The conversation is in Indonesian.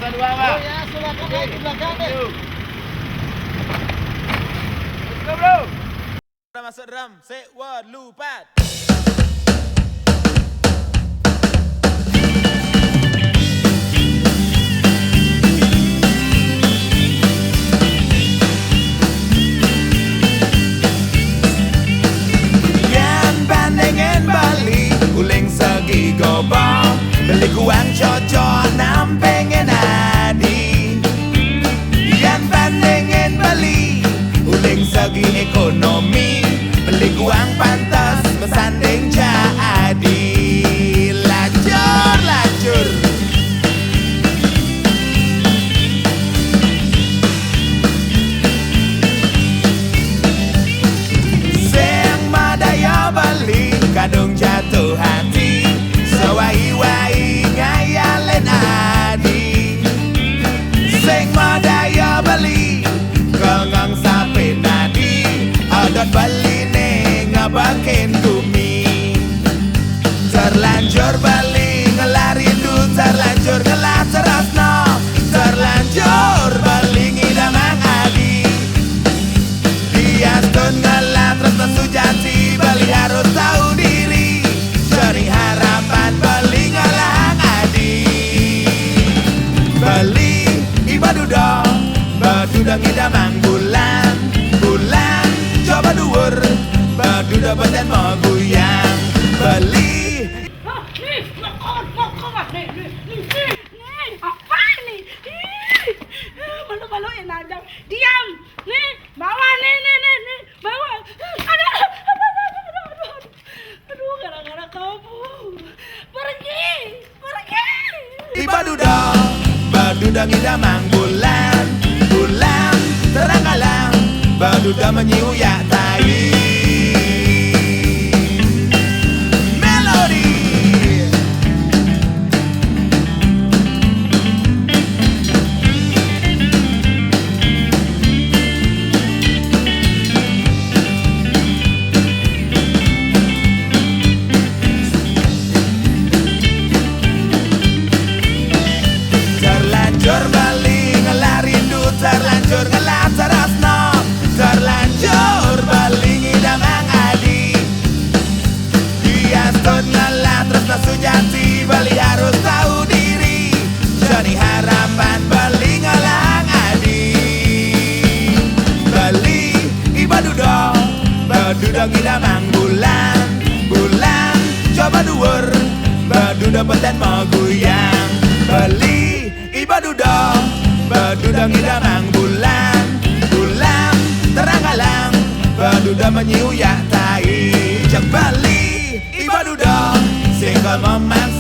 Nusa Dua, Pak. Oh ya, silakan naik di belakang deh. Let's go, bro. Udah masuk drum. Say one, lupat. Yan bandingin Bali, uling segi gobong, beli kuang cocok nam pengen adi. Yan bandingin Bali, uling segi ekonomi, beli kuang pantas bersanding jadi. Lacur, lacur. Sing madaya Bali, kadung jatuh hati, sewai-wai ngayalin adi. Sing madaya Bali, kengong sapi nadi, odot Bali ning ngebakin bumi. Terlanjur Bali ngelari du, terlanjur ngelah terasno, terlanjur Bali ngidamang adi. Diastun ngelah terus sujati, Bali harus tahu diri, cari harapan Bali ngelah adi. Bali ibadudah, badudah ngidamang bulan, bulan coba dhuwur, badudah beten mau goyang. Bali Nih, makan, nih, apa nih? Malu-maluin aja. Diam, nih, bawa, nih, bawa. Aduh, gara-gara kamu. Pergi. ibadudah, badudah ngidamang bulan, bulan terang alam, badudah menyiuyak tai. Melodi terlanjur Bali ngelah rindu, terlanjur ngelah terasno, terlanjur Bali ngidamang adi. Diastun ngelah tresno sujati, Bali harus tahu diri, jadi harapan Bali ngelah adi. Bali ibadudah, badudah ngidamang bulan, bulan coba dhuwur, badudah beten mau goyang. Bali ibadudah, badudah ngidamang bulan, bulan terang alang, badudah menyiuyak tai. Cek Bali ibadudah, single momen